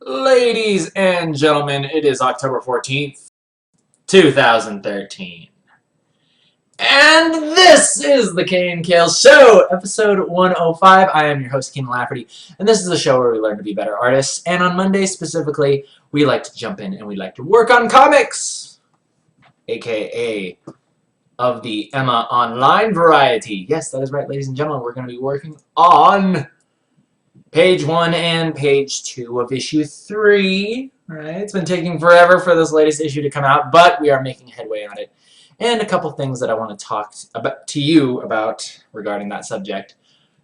Ladies and gentlemen, it is October 14th, 2013. And this is the KNKL Show, episode 105. I am your host, Kienan Lafferty, and this is a show where we learn to be better artists. And on Mondays specifically, we like to jump in and we like to work on comics, aka of the Emma Online variety. Yes, that is right, ladies and gentlemen. We're going to be working on Page 1 and Page 2 of Issue 3. Right? It's been taking forever for this latest issue to come out, but we are making headway on it. And a couple things that I want to talk to you about regarding that subject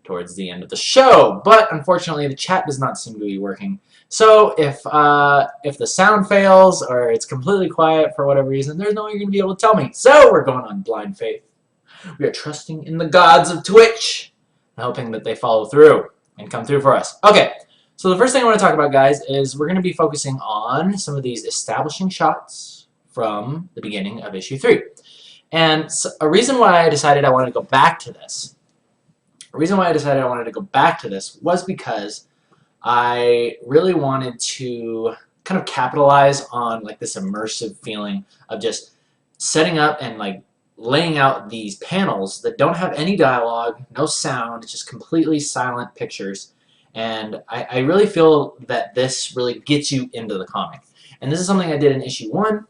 towards the end of the show. But unfortunately, the chat does not seem to be working. So if the sound fails or it's completely quiet for whatever reason, there's no way you're going to be able to tell me. So we're going on blind faith. We are trusting in the gods of Twitch, hoping that they follow through and come through for us. Okay, so the first thing I want to talk about, guys, is we're going to be focusing on some of these establishing shots from the beginning of issue 3. And so a reason why I decided I wanted to go back to this, was because I really wanted to kind of capitalize on like this immersive feeling of just setting up and like laying out these panels that don't have any dialogue, no sound, just completely silent pictures. And I really feel that this really gets you into the comic. And this is something I did in issue 1,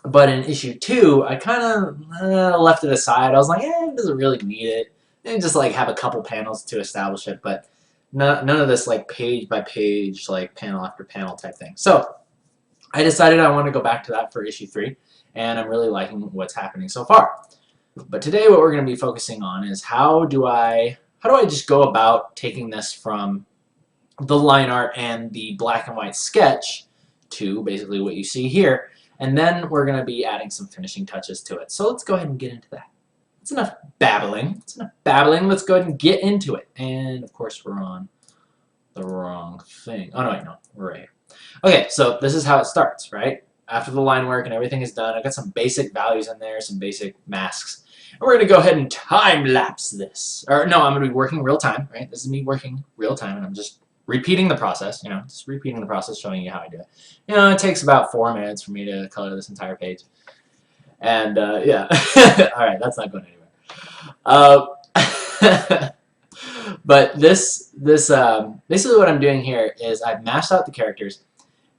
but in issue 2, I kind of left it aside. I was like, it doesn't really need it. And just like have a couple panels to establish it, but none of this like page by page, like panel after panel type thing. So I decided I want to go back to that for issue 3. And I'm really liking what's happening so far. But today what we're going to be focusing on is how do I just go about taking this from the line art and the black and white sketch to basically what you see here, and then we're going to be adding some finishing touches to it. So let's go ahead and get into that. It's enough babbling. Let's go ahead and get into it. And of course we're on the wrong thing. Oh no, wait, no, we're right here. Okay, so this is how it starts, right? After the line work and everything is done, I've got some basic values in there, some basic masks. And we're going to go ahead and time-lapse this. Or no, I'm going to be working real time, right? This is me working real time, and I'm just repeating the process, just repeating the process, showing you how I do it. It takes about 4 minutes for me to color this entire page. And, yeah. Alright, that's not going anywhere. But basically what I'm doing here is I've mashed out the characters,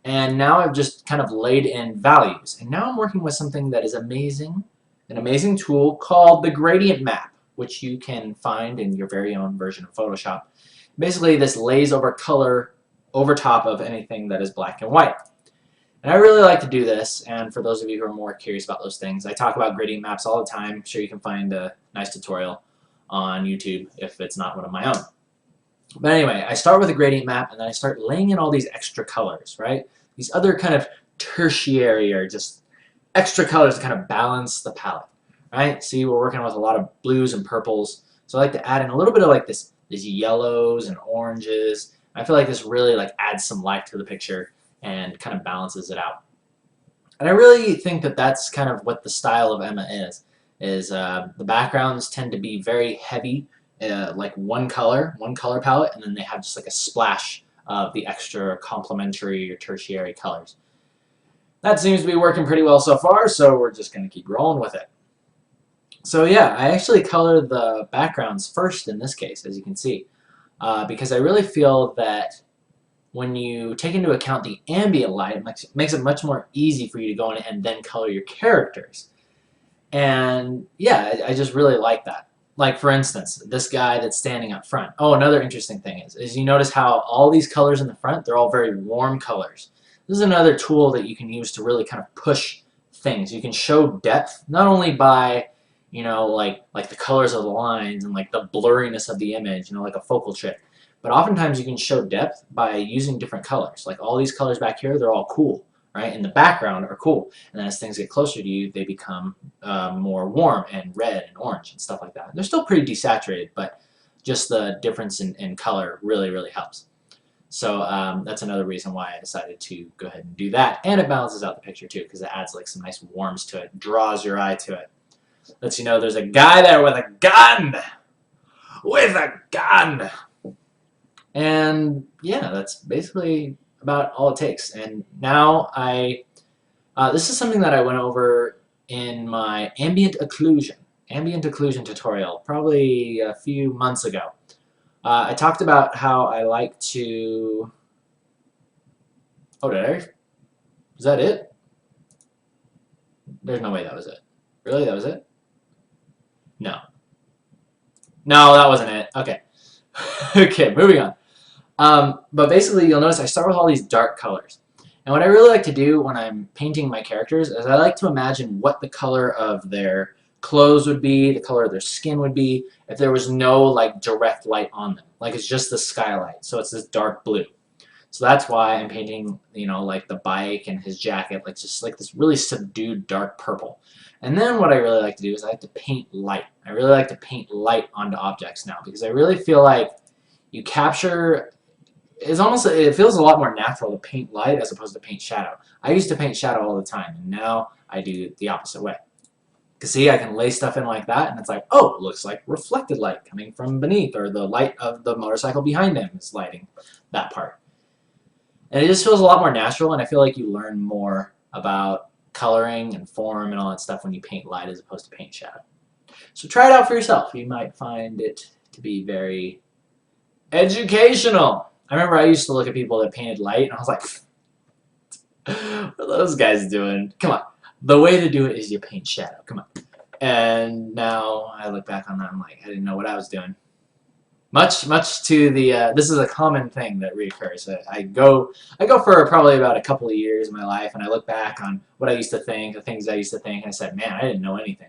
and now I've just kind of laid in values. And now I'm working with something that is amazing, an amazing tool called the gradient map, which you can find in your very own version of Photoshop. Basically, this lays over color over top of anything that is black and white. And I really like to do this, and for those of you who are more curious about those things, I talk about gradient maps all the time. I'm sure you can find a nice tutorial on YouTube if it's not one of my own. But anyway, I start with a gradient map, and then I start laying in all these extra colors, right? These other kind of tertiary or just extra colors to kind of balance the palette, right? See, we're working with a lot of blues and purples, so I like to add in a little bit of like these yellows and oranges. I feel like this really like adds some life to the picture and kind of balances it out. And I really think that that's kind of what the style of Emma is the backgrounds tend to be very heavy, like one color palette, and then they have just like a splash of the extra complementary or tertiary colors. That seems to be working pretty well so far, so we're just going to keep rolling with it. So yeah, I actually color the backgrounds first in this case, as you can see, because I really feel that when you take into account the ambient light, it makes it much more easy for you to go in and then color your characters. And yeah, I just really like that. Like, for instance, this guy that's standing up front. Oh, another interesting thing is you notice how all these colors in the front, they're all very warm colors. This is another tool that you can use to really kind of push things. You can show depth, not only by, like the colors of the lines and like the blurriness of the image, like a focal trick, but oftentimes you can show depth by using different colors. Like all these colors back here, they're all cool, right? In the background are cool, and then as things get closer to you, they become more warm and red and orange and stuff like that. They're still pretty desaturated, but just the difference in color really, really helps. So that's another reason why I decided to go ahead and do that, and it balances out the picture too, because it adds like some nice warmth to it, draws your eye to it. Lets you know there's a guy there with a gun! With a gun! And yeah, that's basically about all it takes. And now this is something that I went over in my ambient occlusion tutorial probably a few months ago. I talked about how I like to... Oh, did I? Is that it? There's no way that was it. Really? That was it? No. No, that wasn't it. Okay. Okay, moving on. But basically, you'll notice I start with all these dark colors. And what I really like to do when I'm painting my characters is I like to imagine what the color of their clothes would be, the color of their skin would be, if there was no like direct light on them. Like it's just the skylight, so it's this dark blue. So that's why I'm painting, you know, like the bike and his jacket, like just like this really subdued dark purple. And then what I really like to do is I like to paint light. I really like to paint light onto objects now because I really feel like you capture... it feels a lot more natural to paint light as opposed to paint shadow. I used to paint shadow all the time, and now I do it the opposite way. Because see, I can lay stuff in like that, and it's like, oh, it looks like reflected light coming from beneath, or the light of the motorcycle behind him is lighting that part. And it just feels a lot more natural, and I feel like you learn more about coloring and form and all that stuff when you paint light as opposed to paint shadow. So try it out for yourself. You might find it to be very educational. I remember I used to look at people that painted light, and I was like, what are those guys doing? Come on. The way to do it is you paint shadow. Come on. And now I look back on that, I'm like, I didn't know what I was doing. Much to the, this is a common thing that reoccurs. I go for probably about a couple of years in my life, and I look back on what I used to think, the things I used to think, and I said, man, I didn't know anything.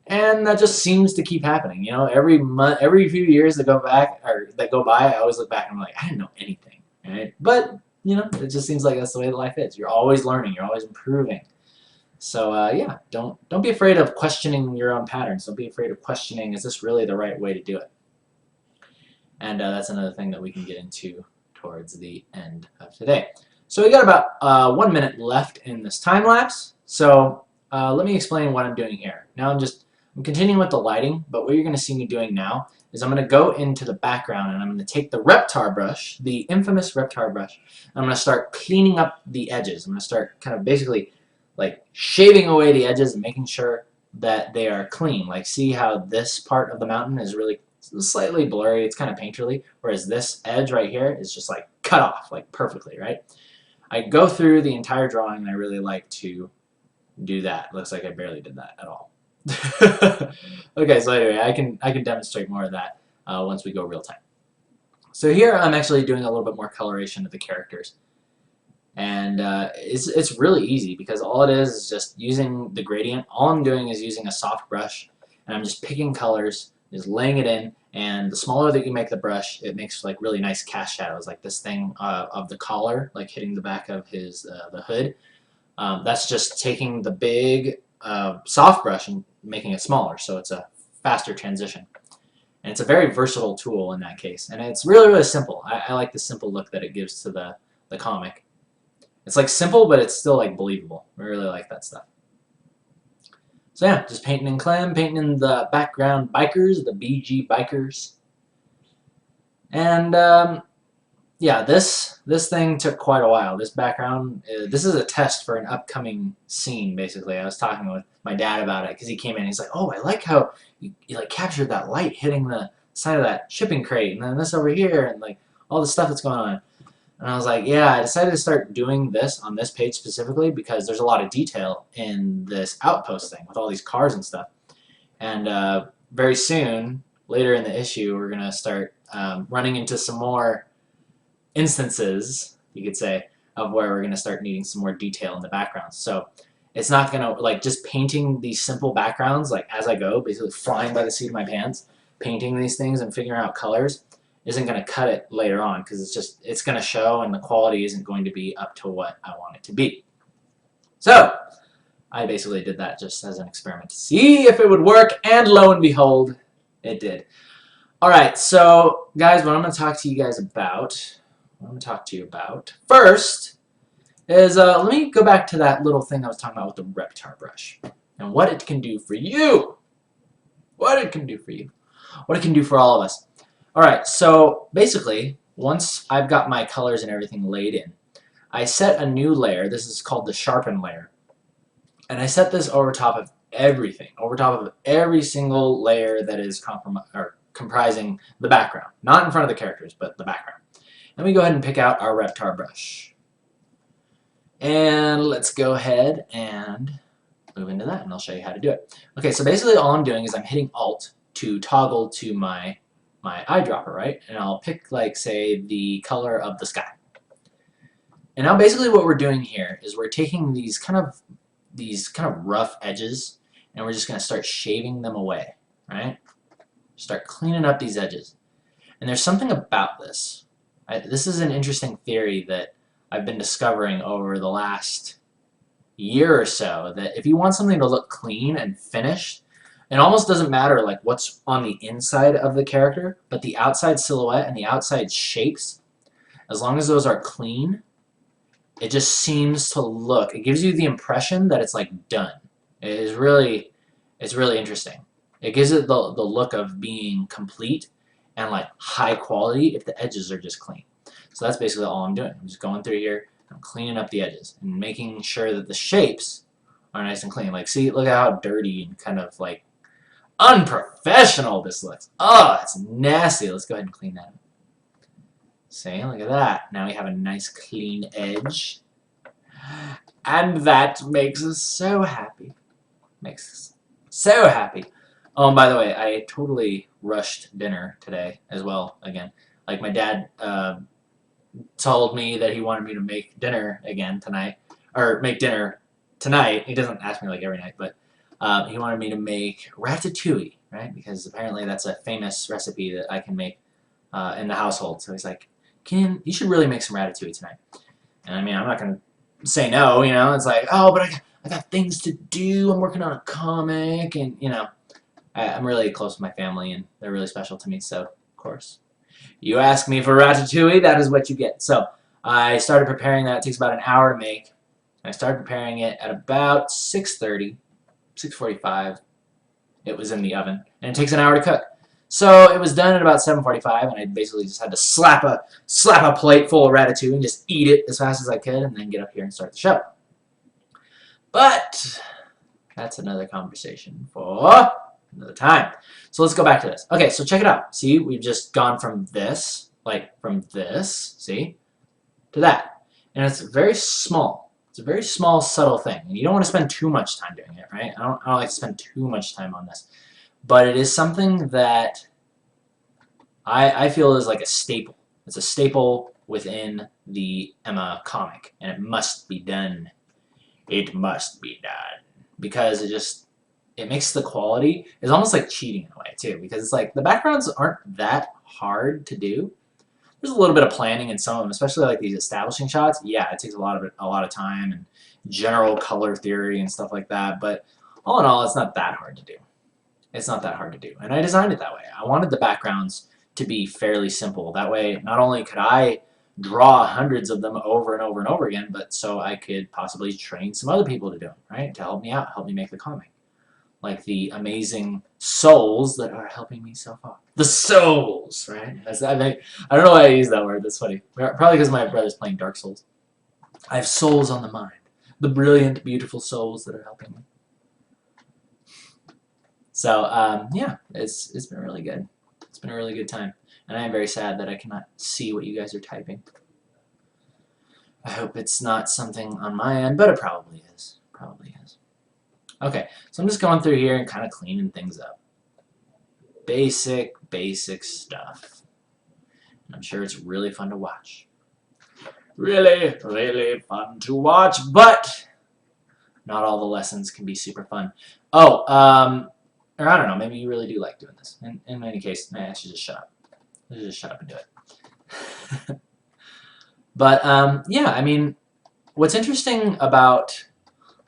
And that just seems to keep happening. You know, every few years that go by, I always look back and I'm like, I didn't know anything. Right? But you know, it just seems like that's the way life is. You're always learning. You're always improving. So yeah, don't be afraid of questioning your own patterns. Don't be afraid of questioning, is this really the right way to do it? And that's another thing that we can get into towards the end of today. So we got about 1 minute left in this time lapse. So let me explain what I'm doing here. Now I'm continuing with the lighting, but what you're going to see me doing now is I'm going to go into the background and I'm going to take the Reptar brush, the infamous Reptar brush, and I'm going to start cleaning up the edges. I'm going to start kind of basically like shaving away the edges and making sure that they are clean. Like see how this part of the mountain is really slightly blurry, it's kind of painterly, whereas this edge right here is just like cut off like perfectly, right? I go through the entire drawing and I really like to do that. Looks like I barely did that at all. Okay, so anyway, I can demonstrate more of that once we go real time. So here I'm actually doing a little bit more coloration of the characters, and it's really easy because all it is just using the gradient. All I'm doing is using a soft brush, and I'm just picking colors, just laying it in. And the smaller that you make the brush, it makes like really nice cast shadows, like this thing of the collar, like hitting the back of his the hood. That's just taking the big soft brush and making it smaller, so it's a faster transition. And it's a very versatile tool in that case. And it's really, really simple. I like the simple look that it gives to the comic. It's like simple, but it's still like believable. I really like that stuff. So yeah, just painting in Clem, painting in the background bikers, the BG bikers. And yeah, this thing took quite a while. This background, this is a test for an upcoming scene, basically. I was talking with my dad about it because he came in and he's like, oh, I like how you like captured that light hitting the side of that shipping crate, and then this over here, and like all the stuff that's going on. And I was like, yeah, I decided to start doing this on this page specifically because there's a lot of detail in this outpost thing with all these cars and stuff. And very soon, later in the issue, we're going to start running into some more instances, you could say, of where we're going to start needing some more detail in the backgrounds. So it's not going to, like, just painting these simple backgrounds, like, as I go, basically flying by the seat of my pants, painting these things and figuring out colors isn't going to cut it later on because it's going to show and the quality isn't going to be up to what I want it to be. So I basically did that just as an experiment to see if it would work, and lo and behold, it did. Alright, so guys, what I'm going to talk to you guys about, first is, let me go back to that little thing I was talking about with the Reptar brush and what it can do for you. What it can do for you. What it can do for all of us. Alright, so basically, once I've got my colors and everything laid in, I set a new layer. This is called the sharpen layer. And I set this over top of everything, over top of every single layer that is comprising the background. Not in front of the characters, but the background. And we go ahead and pick out our Reptar brush. And let's go ahead and move into that, and I'll show you how to do it. Okay, so basically all I'm doing is I'm hitting Alt to toggle to my eyedropper, right? And I'll pick, like, say, the color of the sky. And now basically what we're doing here is we're taking these kind of rough edges, and we're just going to start shaving them away, right? Start cleaning up these edges. And there's something about this. This is an interesting theory that I've been discovering over the last year or so, that if you want something to look clean and finished, it almost doesn't matter like what's on the inside of the character, but the outside silhouette and the outside shapes, as long as those are clean, it just seems to look, it gives you the impression that it's like done. It's really interesting. It gives it the look of being complete and like high quality if the edges are just clean. So that's basically all I'm doing. I'm just going through here, I'm cleaning up the edges and making sure that the shapes are nice and clean. Like, see, look at how dirty and kind of like unprofessional this looks. Oh, it's nasty. Let's go ahead and clean that up. See, look at that. Now we have a nice clean edge. And that makes us so happy. Makes us so happy. Oh, and by the way, I totally rushed dinner today as well again. Like, my dad told me that he wanted me to make dinner again tonight. Or make dinner tonight. He doesn't ask me like every night, but he wanted me to make ratatouille, right? Because apparently that's a famous recipe that I can make in the household. So he's like, Kienan, you should really make some ratatouille tonight. And I mean, I'm not going to say no, you know. It's like, oh, but I got things to do. I'm working on a comic, and, you know, I'm really close with my family, and they're really special to me, so, of course. You ask me for ratatouille, that is what you get. So I started preparing that. It takes about an hour to make. I started preparing it at about 6:30, 6:45. It was in the oven, and it takes an hour to cook. So it was done at about 7:45, and I basically just had to slap a plate full of ratatouille and just eat it as fast as I could, and then get up here and start the show. But that's another conversation for another time. So let's go back to this. Okay, so check it out. See, we've just gone from this, see, to that. And it's very small. It's a very small, subtle thing. And you don't want to spend too much time doing it, right? I don't like to spend too much time on this. But it is something that I feel is like a staple. It's a staple within the Emma comic. And it must be done. It must be done. Because it makes the quality, it's almost like cheating in a way too, because it's like the backgrounds aren't that hard to do. There's a little bit of planning in some of them, especially like these establishing shots. Yeah, it takes a lot of time and general color theory and stuff like that, but all in all, it's not that hard to do. It's not that hard to do, and I designed it that way. I wanted the backgrounds to be fairly simple. That way, not only could I draw hundreds of them over and over and over again, but so I could possibly train some other people to do them, right? To help me out, help me make the comic. Like the amazing souls that are helping me so far. The souls, right? I don't know why I use that word. That's funny. Probably because my brother's playing Dark Souls. I have souls on the mind. The brilliant, beautiful souls that are helping me. So, yeah, it's been really good. It's been a really good time. And I am very sad that I cannot see what you guys are typing. I hope it's not something on my end, but it probably is. Probably is. Okay, so I'm just going through here and kind of cleaning things up. Basic stuff. And I'm sure it's really fun to watch. Really, really fun to watch, but not all the lessons can be super fun. Oh, or I don't know, maybe you really do like doing this. In any case, I should just shut up. Let's just shut up and do it. But, yeah, I mean, what's interesting about...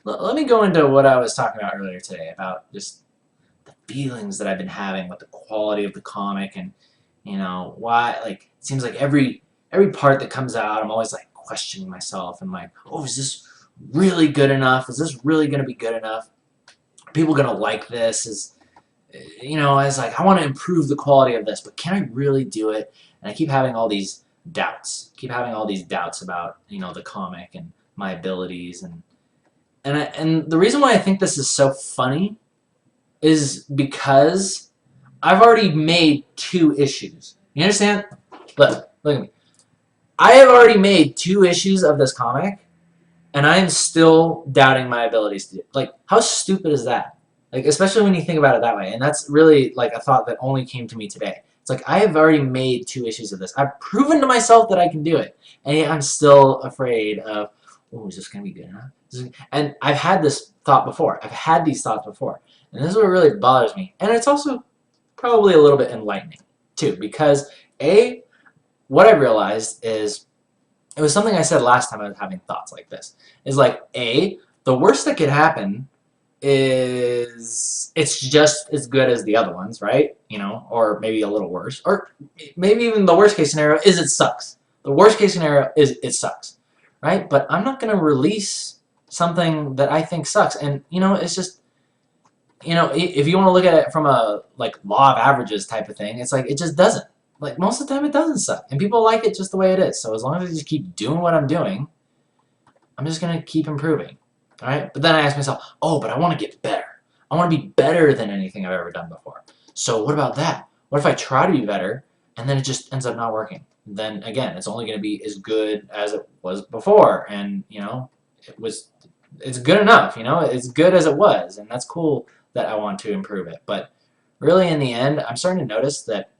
Let me go into what I was talking about earlier today, about just the feelings that I've been having with the quality of the comic, and, you know, why, like, it seems like every part that comes out, I'm always, like, questioning myself, and like, oh, is this really good enough? Is this really going to be good enough? Are people going to like this? You know, I was like, I want to improve the quality of this, but can I really do it? And I keep having all these doubts. Keep having all these doubts about, the comic and my abilities, and the reason why I think this is so funny is because I've already made 2 issues. You understand? Look at me. I have already made 2 issues of this comic, and I am still doubting my abilities to do it. Like, how stupid is that? Like, especially when you think about it that way. And that's really, like, a thought that only came to me today. It's like, I have already made 2 issues of this. I've proven to myself that I can do it. And yet I'm still afraid of, oh, is this going to be good enough? And I've had this thought before. I've had these thoughts before. And this is what really bothers me. And it's also probably a little bit enlightening, too. Because, A, what I realized is, it was something I said last time I was having thoughts like this, is like, A, the worst that could happen is it's just as good as the other ones, right? Or maybe a little worse. Or maybe even the worst case scenario is it sucks. The worst case scenario is it sucks, right? But I'm not going to release something that I think sucks. And, it's just, if you want to look at it from a, like, law of averages type of thing, it's like, it just doesn't. Like, most of the time it doesn't suck. And people like it just the way it is. So as long as I just keep doing what I'm doing, I'm just going to keep improving. Alright? But then I ask myself, oh, but I want to get better. I want to be better than anything I've ever done before. So what about that? What if I try to be better, and then it just ends up not working? Then, again, it's only going to be as good as it was before. And, it's good enough. It's good as it was. And that's cool that I want to improve it. But really, in the end, I'm starting to notice that,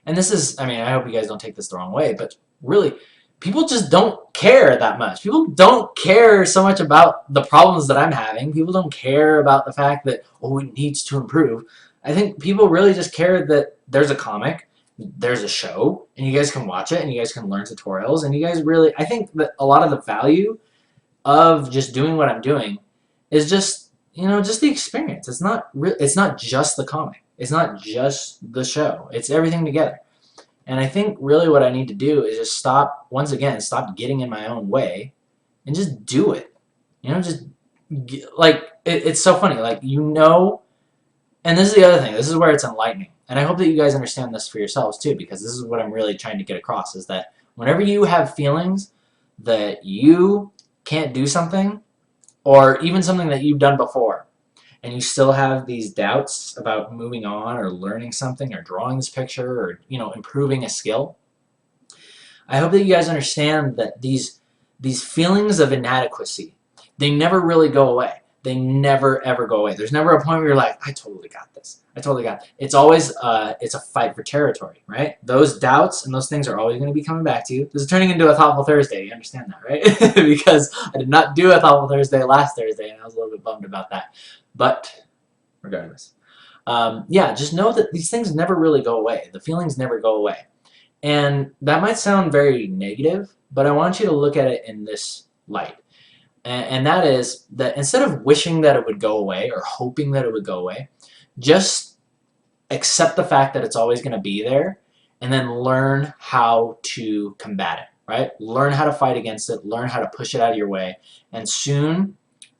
and this is, I hope you guys don't take this the wrong way, but really, people just don't care that much. People don't care so much about the problems that I'm having. People don't care about the fact that, oh, it needs to improve. I think people really just care that there's a comic, there's a show, and you guys can watch it, and you guys can learn tutorials, and you guys really, I think that a lot of the value of just doing what I'm doing is just, just the experience. It's not just the comic. It's not just the show. It's everything together. And I think really what I need to do is just stop getting in my own way and just do it. It's so funny. Like, and this is the other thing. This is where it's enlightening. And I hope that you guys understand this for yourselves too, because this is what I'm really trying to get across, is that whenever you have feelings that you can't do something, or even something that you've done before, and you still have these doubts about moving on or learning something or drawing this picture or, improving a skill, I hope that you guys understand that these feelings of inadequacy, they never really go away. They never, ever go away. There's never a point where you're like, I totally got this. I totally got it. It's always, it's a fight for territory, right? Those doubts and those things are always going to be coming back to you. This is turning into a Thoughtful Thursday. You understand that, right? Because I did not do a Thoughtful Thursday last Thursday, and I was a little bit bummed about that. But regardless, yeah, just know that these things never really go away. The feelings never go away. And that might sound very negative, but I want you to look at it in this light. And that is that instead of wishing that it would go away or hoping that it would go away, just accept the fact that it's always going to be there, and then learn how to combat it, right? Learn how to fight against it, learn how to push it out of your way, and soon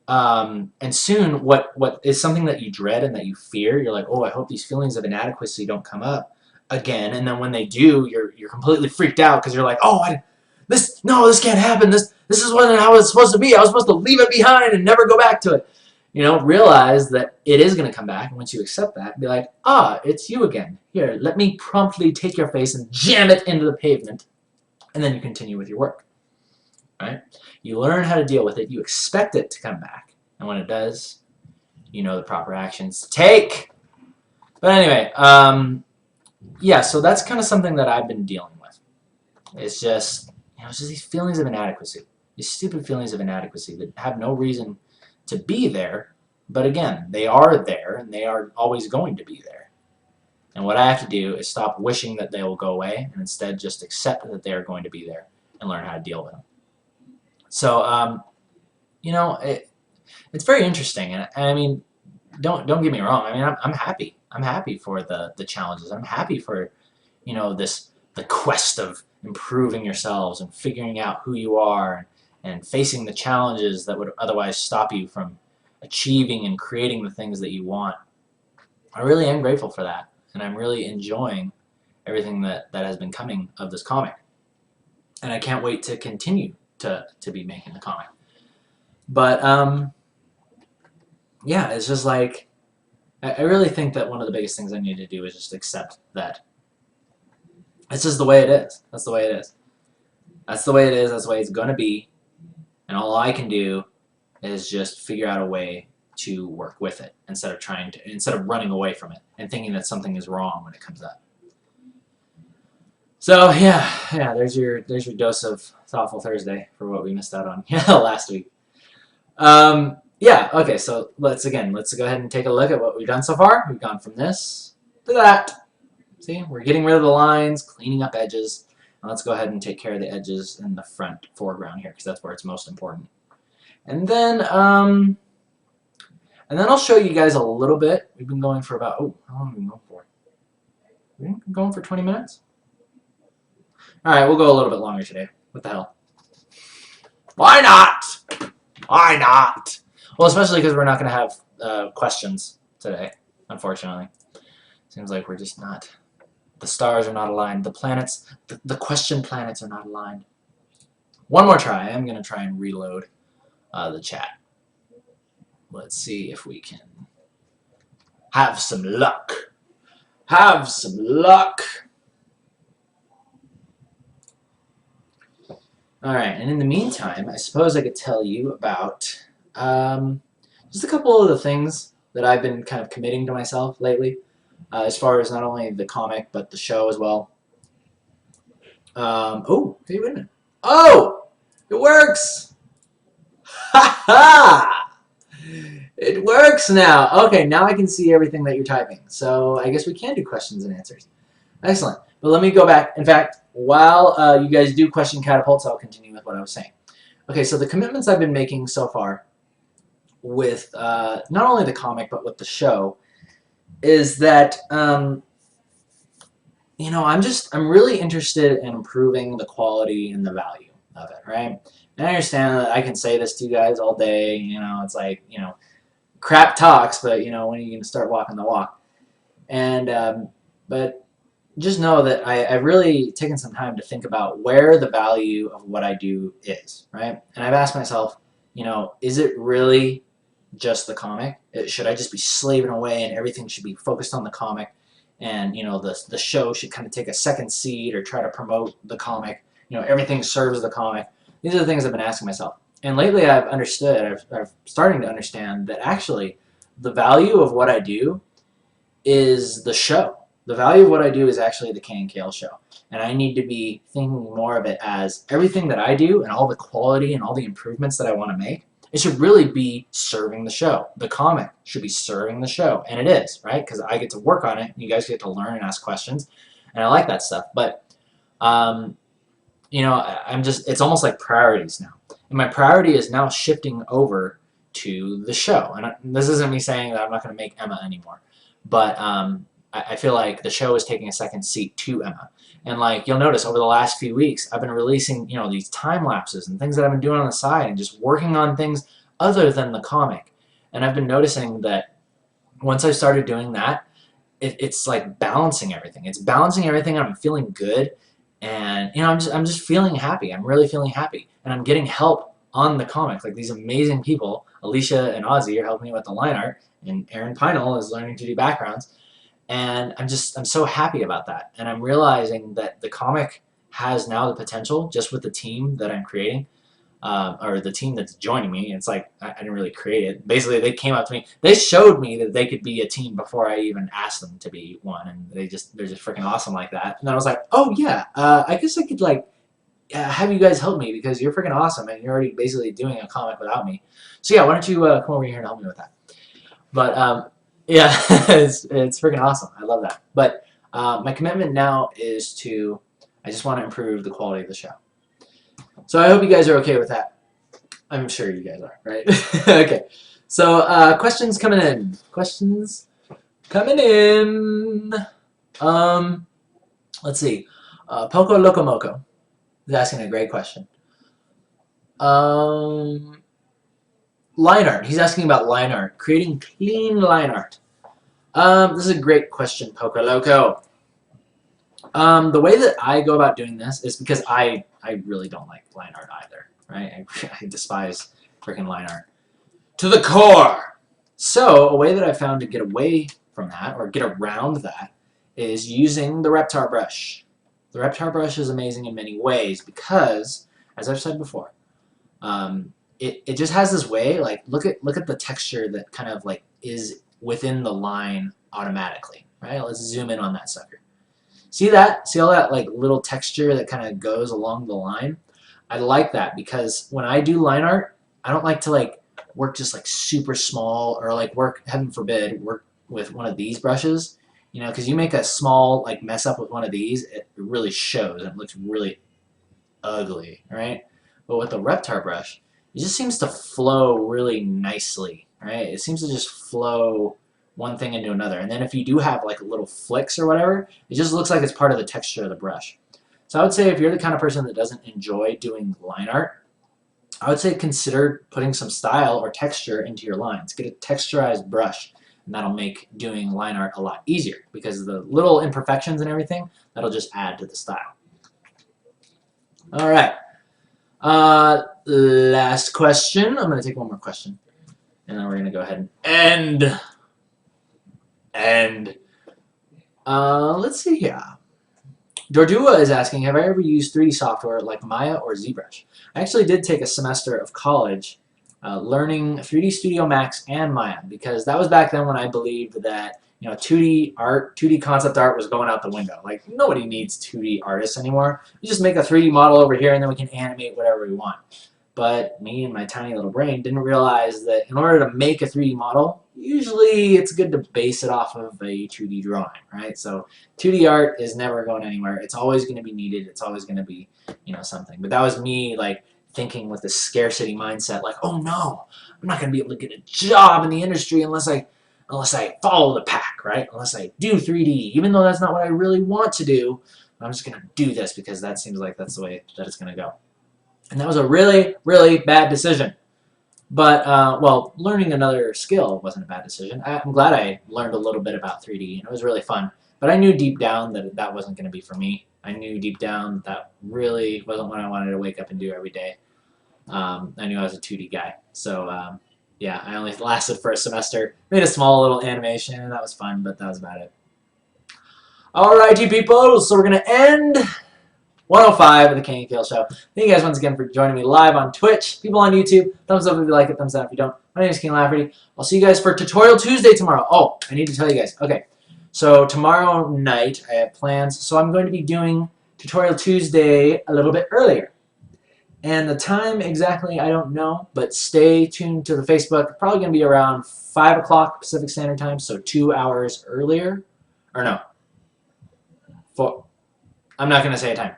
what is something that you dread and that you fear, you're like, oh, I hope these feelings of inadequacy don't come up again. And then when they do, you're completely freaked out because you're like, oh, this can't happen. This wasn't how it's supposed to be. I was supposed to leave it behind and never go back to it. Realize that it is going to come back. And once you accept that, be like, it's you again. Here, let me promptly take your face and jam it into the pavement. And then you continue with your work. Right? You learn how to deal with it. You expect it to come back. And when it does, you know the proper actions to take. But anyway, yeah, so that's kind of something that I've been dealing with. It's just, it's just these feelings of inadequacy. These stupid feelings of inadequacy that have no reason to be there. But again, they are there, and they are always going to be there. And what I have to do is stop wishing that they will go away, and instead just accept that they are going to be there and learn how to deal with them. So, it's very interesting, and I mean, don't get me wrong. I mean, I'm happy. I'm happy for the challenges. I'm happy for, the quest of improving yourselves and figuring out who you are and facing the challenges that would otherwise stop you from achieving and creating the things that you want. I really am grateful for that, and I'm really enjoying everything that has been coming of this comic. And I can't wait to continue to be making the comic. But yeah, it's just like, I really think that one of the biggest things I need to do is just accept that it's just the way it is. That's the way it is. That's the way it is. That's the way it's going to be. And all I can do is just figure out a way to work with it instead of running away from it and thinking that something is wrong when it comes up. So yeah, there's your dose of Thoughtful Thursday for what we missed out on last week. Yeah, okay, so let's go ahead and take a look at what we've done so far. We've gone from this to that. See, we're getting rid of the lines, cleaning up edges. And let's go ahead and take care of the edges in the front foreground here, because that's where it's most important. And then I'll show you guys a little bit. We've been going for about, oh, how long have we been going for? We've been going for 20 minutes? Alright, we'll go a little bit longer today. What the hell? Why not? Why not? Well, especially because we're not going to have questions today, unfortunately. Seems like we're just not. The stars are not aligned. The planets, the question planets are not aligned. One more try. I'm going to try and reload the chat. Let's see if we can have some luck. Have some luck. Alright, and in the meantime, I suppose I could tell you about just a couple of the things that I've been kind of committing to myself lately, as far as not only the comic, but the show as well. Oh, hey, wait a minute. Oh! It works! Ha ha! It works now! Okay, now I can see everything that you're typing. So I guess we can do questions and answers. Excellent. But let me go back. In fact, while you guys do question catapults, I'll continue with what I was saying. Okay, so the commitments I've been making so far with not only the comic, but with the show, is that, you know, I'm really interested in improving the quality and the value of it, right? And I understand that I can say this to you guys all day, you know, it's like, you know, crap talks, but, you know, when are you going to start walking the walk? And, but just know that I've really taken some time to think about where the value of what I do is, right? And I've asked myself, you know, is it really just the comic? Should I just be slaving away and everything should be focused on the comic, and, you know, the show should kind of take a second seat or try to promote the comic? You know, everything serves the comic. These are the things I've been asking myself. And lately I've understood, I'm starting to understand that actually the value of what I do is the show. The value of what I do is actually the KNKL show. And I need to be thinking more of it as everything that I do and all the quality and all the improvements that I want to make, it should really be serving the show. The comic should be serving the show. And it is, right? Because I get to work on it. And you guys get to learn and ask questions. And I like that stuff. But, you know, it's almost like priorities now. And my priority is now shifting over to the show. And this isn't me saying that I'm not going to make Emma anymore. But, I feel like the show is taking a second seat to Emma. And like you'll notice over the last few weeks, I've been releasing, you know, these time lapses and things that I've been doing on the side and just working on things other than the comic. And I've been noticing that once I started doing that, it's like balancing everything. It's balancing everything and I'm feeling good. And, you know, I'm just feeling happy. I'm really feeling happy. And I'm getting help on the comic. Like these amazing people, Alicia and Ozzy are helping me with the line art, and Aaron Pinel is learning to do backgrounds. And I'm so happy about that. And I'm realizing that the comic has now the potential, just with the team that I'm creating, or the team that's joining me. It's like, I didn't really create it. Basically, they came up to me. They showed me that they could be a team before I even asked them to be one. And they're just freaking awesome like that. And I was like, oh yeah, I guess I could like have you guys help me because you're freaking awesome. And you're already basically doing a comic without me. So yeah, why don't you come over here and help me with that? But, yeah, it's freaking awesome. I love that. But my commitment now is I just want to improve the quality of the show. So I hope you guys are okay with that. I'm sure you guys are, right? Okay. So questions coming in. Questions coming in. Let's see. Poco Locomoco is asking a great question. Line art. He's asking about line art. Creating clean line art. This is a great question, Poco Loco. The way that I go about doing this is because I really don't like line art either, right? I despise freaking line art to the core. So a way that I found to get away from that or get around that is using the Reptar brush. The Reptar brush is amazing in many ways because, as I've said before, it just has this way, like look at the texture that kind of like is within the line automatically, right? Let's zoom in on that sucker. See that? See all that like little texture that kind of goes along the line? I like that because when I do line art, I don't like to like work just like super small or like work, heaven forbid, work with one of these brushes, you know, because you make a small like mess up with one of these, it really shows and it looks really ugly, right? But with the Reptar brush, it just seems to flow really nicely, right? It seems to just flow one thing into another. And then if you do have like little flicks or whatever, it just looks like it's part of the texture of the brush. So I would say if you're the kind of person that doesn't enjoy doing line art, I would say consider putting some style or texture into your lines. Get a texturized brush, and that'll make doing line art a lot easier because the little imperfections and everything, that'll just add to the style. All right. Last question. I'm going to take one more question, and then we're going to go ahead and end. Let's see here. Dordua is asking, have I ever used 3D software like Maya or ZBrush? I actually did take a semester of college learning 3D Studio Max and Maya because that was back then when I believed that 2D art, 2D concept art was going out the window. Like nobody needs 2D artists anymore. You just make a 3D model over here and then we can animate whatever we want. But me and my tiny little brain didn't realize that in order to make a 3D model, usually it's good to base it off of a 2D drawing, right? So 2D art is never going anywhere. It's always going to be needed. It's always going to be, something. But that was me like thinking with this scarcity mindset, like, oh no, I'm not going to be able to get a job in the industry unless I follow the pack, right? Unless I do 3D, even though that's not what I really want to do. I'm just going to do this because that seems like that's the way that it's going to go. And that was a really, really bad decision. But, well, learning another skill wasn't a bad decision. I'm glad I learned a little bit about 3D, and it was really fun. But I knew deep down that that wasn't going to be for me. I knew deep down that really wasn't what I wanted to wake up and do every day. I knew I was a 2D guy. So, yeah, I only lasted for a semester. Made a small little animation, and that was fun, but that was about it. Alrighty, people, so we're going to end 105 of the KNKL show. Thank you guys once again for joining me live on Twitch. People on YouTube, thumbs up if you like it, thumbs down if you don't. My name is Kienan Lafferty. I'll see you guys for Tutorial Tuesday tomorrow. Oh, I need to tell you guys. Okay, so tomorrow night I have plans. So I'm going to be doing Tutorial Tuesday a little bit earlier. And the time exactly, I don't know, but stay tuned to the Facebook. Probably going to be around 5 o'clock Pacific Standard Time, so 2 hours earlier. Or no. I'm not going to say a time.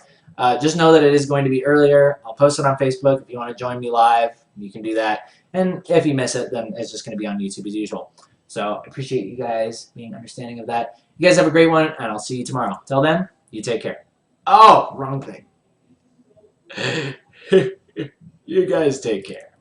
Just know that it is going to be earlier. I'll post it on Facebook. If you want to join me live, you can do that. And if you miss it, then it's just going to be on YouTube as usual. So I appreciate you guys being understanding of that. You guys have a great one, and I'll see you tomorrow. Till then, you take care. Oh, wrong thing. You guys take care.